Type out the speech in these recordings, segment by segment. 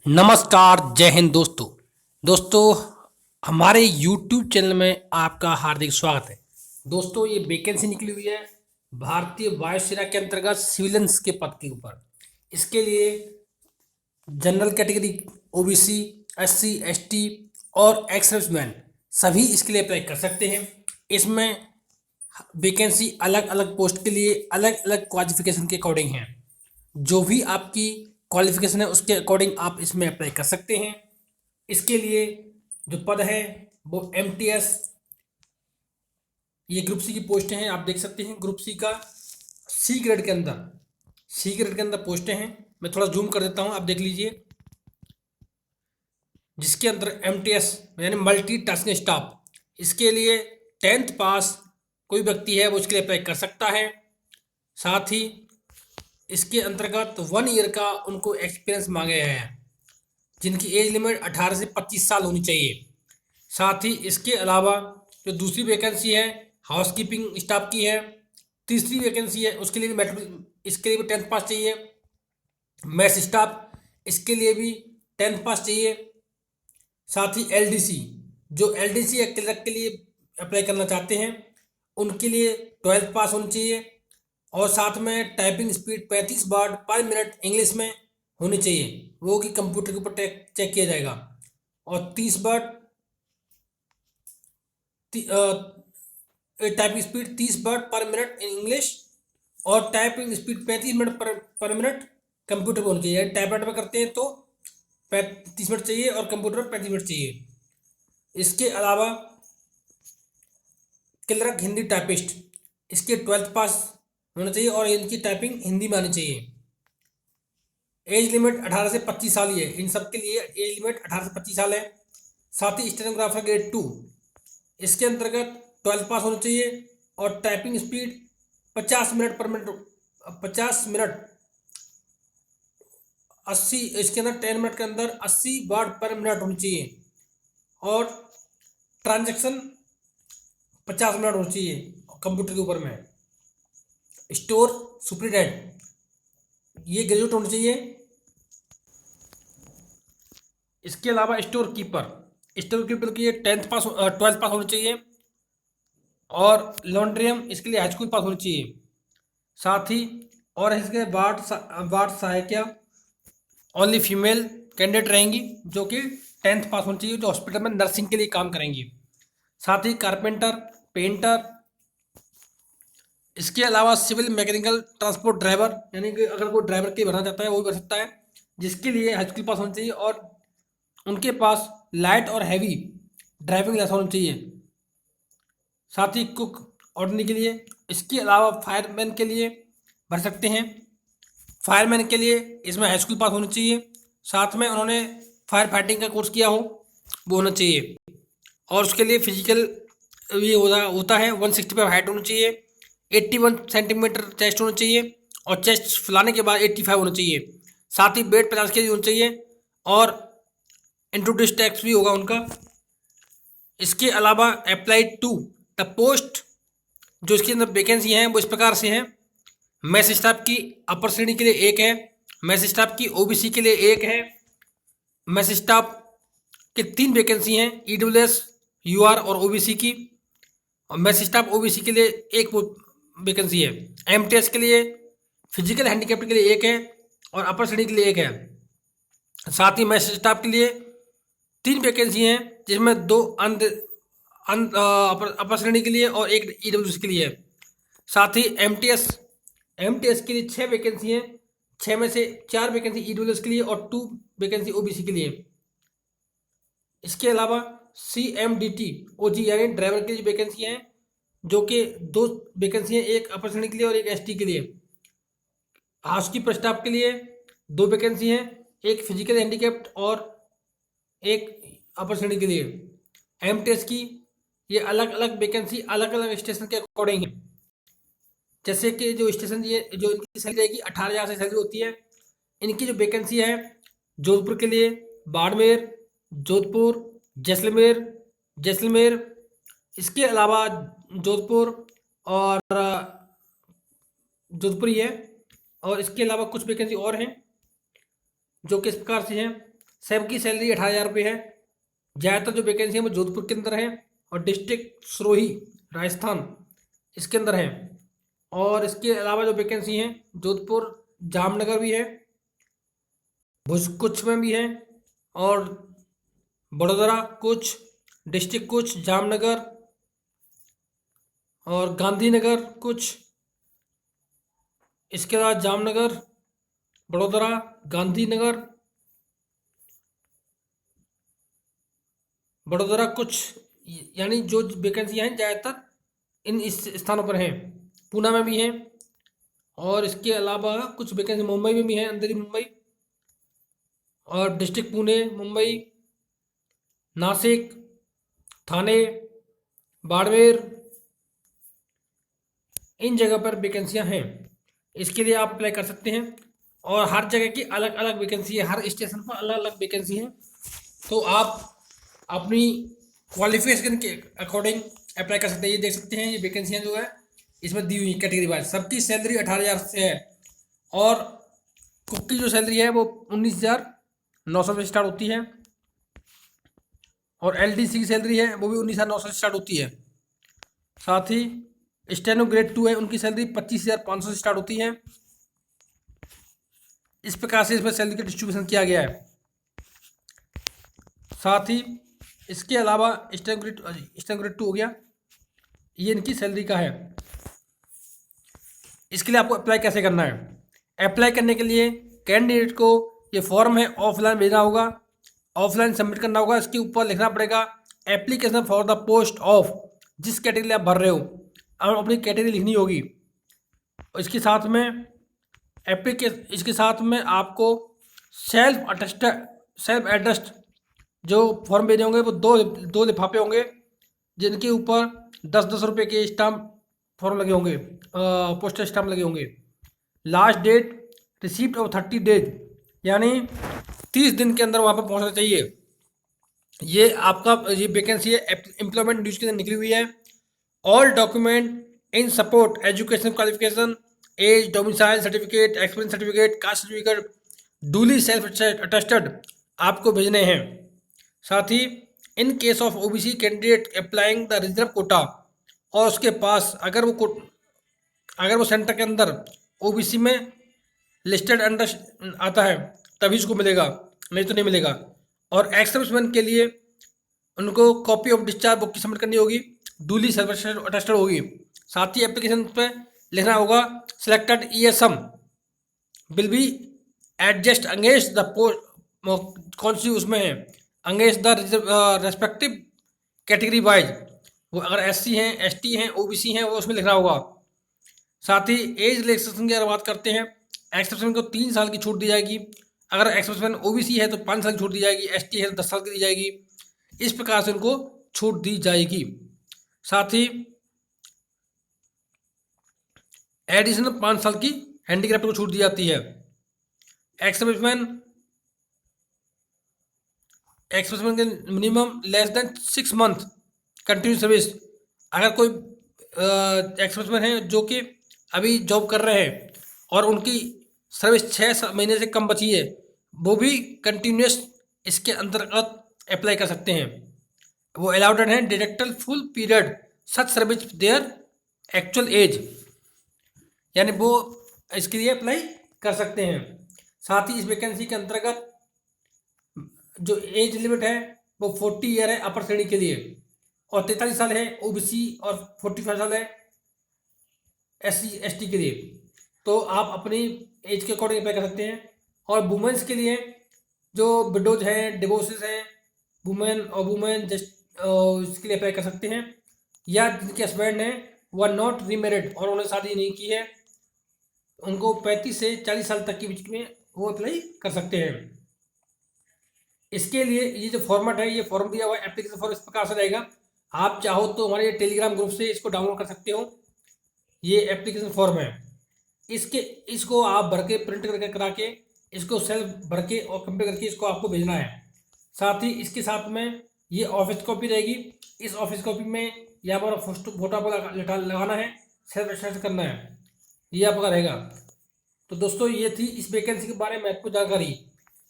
नमस्कार, जय हिंद दोस्तों। दोस्तों, हमारे YouTube चैनल में आपका हार्दिक स्वागत है। दोस्तों, ये वैकेंसी निकली हुई है भारतीय वायुसेना के अंतर्गत सिविलियंस के पद के ऊपर। इसके लिए general category, OBC, SC, ST और एक्स सर्विसमैन सभी इसके लिए अप्लाई कर सकते हैं। इसमें वैकेंसी अलग अलग पोस्ट के लिए अलग अलग क्वालिफिकेशन के अकॉर्डिंग है। जो भी आपकी क्वालिफिकेशन है उसके अकॉर्डिंग आप इसमें अप्लाई कर सकते हैं। इसके लिए जो पद है वो एमटीएस, ये ग्रुप सी की पोस्टें हैं। आप देख सकते हैं ग्रुप सी का सी ग्रेड के अंदर पोस्टें हैं। मैं थोड़ा जूम कर देता हूं, आप देख लीजिए। जिसके अंदर एमटीएस यानी मल्टी टास्किंग स्टाफ, इसके लिए 10th पास कोई व्यक्ति है वो इसके लिए अप्लाई कर सकता है। साथ ही इसके अंतर्गत 1 ईयर का उनको एक्सपीरियंस मांगा गया है, जिनकी एज लिमिट 18 से 25 साल होनी चाहिए। साथ ही इसके अलावा जो दूसरी वैकेंसी है हाउसकीपिंग स्टाफ की है, तीसरी वैकेंसी है उसके लिए भी इसके लिए भी 10th पास चाहिए। मैथ स्टाफ, इसके लिए भी 10th पास चाहिए। साथ ही एलडीसी, जो एलडीसी क्लर्क के लिए अप्लाई करना चाहते हैं उनके लिए 12th पास होनी चाहिए। और साथ में typing speed 35 word per minute English में होनी चाहिए, वो कि कंप्यूटर के ऊपर चेक किया जाएगा। और 30 word typing speed 30 word per minute in English, और typing speed 35 minute per minute computer पर होनी चाहिए। टाइपराइटर पर करते हैं तो 30 मिनट चाहिए और कंप्यूटर पर 35 मिनट चाहिए। इसके अलावा क्लर्क हिंदी टाइपिस्ट, इसके 12th पास होना चाहिए और इनकी टाइपिंग हिंदी में आनी चाहिए। एज लिमिट 18 से 25 साल ही है, इन सब के लिए एज लिमिट 18 से 25 साल है। साथ ही स्टेनोग्राफर ग्रेड 2, इसके अंतर्गत 12th पास होना चाहिए और typing speed 50 minute per minute 50 minute 80, इसके अंदर 10 मिनट के अंदर 80 वर्ड पर मिनट होनी चाहिए। और ट्रांजैक्शन 50 मिनट होनी चाहिए कंप्यूटर के ऊपर में। स्टोर सुपरिटेंडेंट, ये ग्रेजुएट होना चाहिए। इसके अलावा स्टोर कीपर की 12th पास होना चाहिए। और लॉन्ड्रियम, इसके लिए हाई स्कूल पास होनी चाहिए। साथ ही और इसके वार्ड सहायिका ओनली फीमेल कैंडिडेट रहेंगी, जो कि 10th पास होनी चाहिए, जो हॉस्पिटल में नर्सिंग के लिए काम करेंगी। साथ ही कारपेंटर, पेंटर, इसके अलावा सिविल मैकेनिकल ट्रांसपोर्ट ड्राइवर, यानी कि अगर कोई ड्राइवर के लिए भरना चाहता है वो भी भर सकता है, जिसके लिए हाई स्कूल पास होनी चाहिए और उनके पास लाइट और हैवी ड्राइविंग लाइसेंस होनी चाहिए। साथ ही कुक ऑर्डनरी के लिए, इसके अलावा फायरमैन के लिए भर सकते हैं। फायरमैन के लिए इसमें हाई स्कूल पास होनी चाहिए, साथ में उन्होंने फायर फाइटिंग का कोर्स किया हो वो होना चाहिए। और उसके लिए फिजिकल ये होता है 165 हाइट होनी चाहिए, 81 सेंटीमीटर चेस्ट होना चाहिए और चेस्ट फुलाने के बाद 85 होना चाहिए। साथ ही वेट 50 के जी होना चाहिए और इंट्रोड्यूस टैक्स भी होगा उनका। इसके अलावा अप्लाइड टू द पोस्ट, जो इसके अंदर वैकेंसी हैं वो इस प्रकार से हैं। मैथ स्टाफ की अपर श्रेणी के लिए एक है, मैथ स्टाफ की ओबीसी के लिए एक है, मैथ स्टाफ के 3 वैकेंसी हैं, ईडब्ल्यूएस, यूआर और ओबीसी की। और मैथ स्टाफ ओबीसी के लिए एक वैकेंसी है। एमटीएस के लिए फिजिकल हैंडीकैप्ड के लिए एक है और अपर श्रेणी के लिए एक है। साथ ही मैथ स्टाफ के लिए 3 वैकेंसी हैं, जिसमें 2 अपर श्रेणी के लिए और एक ईडब्ल्यूएस के लिए है। साथ ही एमटीएस के लिए 6 वैकेंसी हैं, 6 में से 4 वैकेंसी ईडब्ल्यूएस के लिए और 2 वैकेंसी ओबीसी के लिए। इसके अलावा सीएमडीटी ओजी यानी ड्राइवर के लिए वैकेंसी हैं, जो कि 2 वैकेंसी हैं, एक अपर श्रेणी के लिए और एक एसटी के लिए। हाउसकीपर स्टाफ के लिए 2 वैकेंसी हैं, एक फिजिकल हैंडीकैप्ड और एक अपर श्रेणी के लिए। एमटीएस की ये अलग अलग वैकेंसी अलग अलग स्टेशन के अकॉर्डिंग है। जैसे कि जो स्टेशन ये जो इनकी सैलरी रहेगी 18,000 से सैलरी होती है। इनकी जो वैकेंसी है जोधपुर के लिए बाड़मेर, जोधपुर, जैसलमेर, इसके अलावा जोधपुर और जोधपुर ही है। और इसके अलावा कुछ वैकेंसी और हैं जो कि इस प्रकार से हैं। सबकी सैलरी 18,000 रुपये है। ज़्यादातर जो वैकेंसी है वो जोधपुर के अंदर है और डिस्ट्रिक्ट सिरोही राजस्थान इसके अंदर है। और इसके अलावा जो वैकेंसी हैं जोधपुर जामनगर भी है, भुज कुछ में भी है, और बड़ोदरा कुछ, डिस्ट्रिक्ट कुछ, जामनगर और गांधीनगर कुछ। इसके बाद जामनगर, बड़ोदरा, गांधीनगर, बड़ोदरा कुछ, यानी जो वैकेंसियाँ हैं ज़्यादातर इन इस स्थानों पर हैं। पूना में भी हैं और इसके अलावा कुछ वैकेंसी मुंबई में भी हैं, अंदरी मुंबई और डिस्ट्रिक्ट पुणे, मुंबई, नासिक, थाने, बाड़मेर, इन जगह पर वैकेंसियाँ हैं। इसके लिए आप अप्लाई कर सकते हैं और हर जगह की अलग अलग वैकेंसी है, हर स्टेशन पर अलग अलग वैकेंसी है। तो आप अपनी क्वालिफिकेशन के अकॉर्डिंग अप्लाई कर सकते हैं। ये देख सकते हैं ये वैकेंसियाँ जो है इसमें दी हुई कैटेगरी वाइज। सबकी सैलरी 18,000 से है और कुक की जो सैलरी है वो 19,900 से स्टार्ट होती है और एलडीसी की सैलरी है वो भी 19,900 से स्टार्ट होती है। साथ ही स्टेनो ग्रेड 2 है, उनकी सैलरी 25,500 से स्टार्ट होती है। इस प्रकार से इसमें सैलरी का डिस्ट्रीब्यूशन किया गया है। साथ ही इसके अलावा स्टेनो ग्रेड 2 हो गया, ये इनकी सैलरी का है। इसके लिए आपको अप्लाई कैसे करना है? अप्लाई करने के लिए कैंडिडेट को ये फॉर्म है ऑफलाइन भेजना होगा, ऑफलाइन सबमिट करना होगा। इसके ऊपर लिखना पड़ेगा application for the post of, जिस कैटेगरी आप भर रहे हो आप अपनी कैटेगरी लिखनी होगी। इसके साथ में इसके साथ में आपको सेल्फ एड्रेस्ड जो फॉर्म भेजे होंगे वो दो लिफाफे होंगे जिनके ऊपर 10-10 रुपये के स्टाम्प फॉर्म लगे होंगे, पोस्टल स्टाम्प लगे होंगे। Last date receipt of 30 days, यानी 30 दिन के अंदर वहाँ पर पहुँचना चाहिए। ये आपका ये वैकेंसी है एम्प्लॉयमेंट न्यूज़ के अंदर निकली हुई है। All document in support education qualification, age, domicile certificate, experience certificate, caste certificate duly self attested आपको भेजने हैं। साथ ही in case of OBC candidate applying the reserve quota, और उसके पास अगर वो सेंटर के अंदर ओबीसी में लिस्टेड अंडर आता है तभी उसको मिलेगा, नहीं तो नहीं मिलेगा। और एक्स सर्विसमैन के लिए उनको कॉपी ऑफ डिस्चार्ज बुक की सबमिट करनी होगी, डूली सेल्फ अटेस्टेड होगी। साथ ही एप्लीकेशन पे लिखना होगा selected ESM will be adjust against the post, कौन सी उसमें है, against the respective category wise. वो अगर एससी हैं, एसटी हैं, ओबीसी हैं, वो उसमें लिखना होगा। साथ ही एज रिलैक्सेशन की अगर बात करते हैं, एक्स सर्विसमैन को 3 साल की छूट दी जाएगी। अगर एक्स सर्विसमैन ओबीसी है तो 5 साल की छूट दी जाएगी, एसटी है तो 10 साल की दी जाएगी। इस प्रकार से उनको छूट दी जाएगी। साथ ही एडिशनल 5 साल की हैंडीक्राफ्ट को छूट दी जाती है। एक्स सर्विसमैन के minimum less than 6 month continue service. अगर कोई एक्स सर्विसमैन है जो कि अभी जॉब कर रहे हैं और उनकी सर्विस 6 महीने से कम बची है, वो भी कंटिन्यूस इसके अंतर्गत अप्लाई कर सकते हैं। वो अलाउड हैं deducted full period such service their actual as, यानी वो इसके लिए अप्लाई कर सकते हैं। साथ ही इस वैकेंसी के अंतर्गत जो एज लिमिट है वो 40 ईयर है अपर श्रेणी के लिए और 43 साल है ओबीसी और 45 साल है एससी एसटी के लिए। तो आप अपनी एज के अकॉर्डिंग अप्लाई कर सकते हैं। और वुमेन्स के लिए जो विडोज हैं, डिवोर्सेस हैं, वुमेन जस्ट इसके लिए अप्लाई कर सकते हैं, या जिनके हस्बैंड हैं वह नॉट रीमैरिड और उन्होंने शादी नहीं की है, उनको 35 से 40 साल तक के बीच में वो अप्लाई कर सकते हैं। इसके लिए ये जो फॉर्मेट है, ये फॉर्म दिया हुआ है एप्लीकेशन फॉर्म, इस प्रकार से रहेगा। आप चाहो तो हमारे टेलीग्राम ग्रुप से इसको डाउनलोड कर सकते हो। ये एप्लीकेशन फॉर्म है, इसको आप भर के प्रिंट करके करा के इसको सेल्फ भर के और कंप्लीट करके इसको आपको भेजना है। साथ ही इसके साथ में ये ऑफिस कॉपी रहेगी। इस ऑफिस कॉपी में यहाँ पर फोटो आपको लगाना है, सेल्फ अटेस्ट करना है, ये आपका रहेगा। तो दोस्तों ये थी इस वैकेंसी के बारे में आपको जानकारी।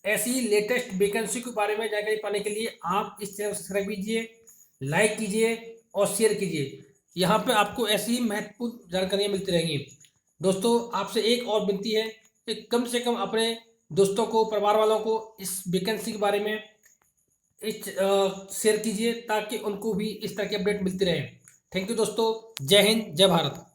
ऐसी लेटेस्ट वैकेंसी के बारे में जानकारी पाने के लिए आप इस चैनल को सब्सक्राइब कीजिए, लाइक कीजिए और शेयर कीजिए। यहाँ पे आपको ऐसी ही महत्वपूर्ण जानकारियाँ मिलती रहेंगी। दोस्तों, आपसे एक और विनती है कि कम से कम अपने दोस्तों को, परिवार वालों को इस वैकेंसी के बारे में शेयर कीजिए ताकि उनको भी इस तरह की अपडेट मिलती रहे। थैंक यू दोस्तों। जय हिंद, जय भारत।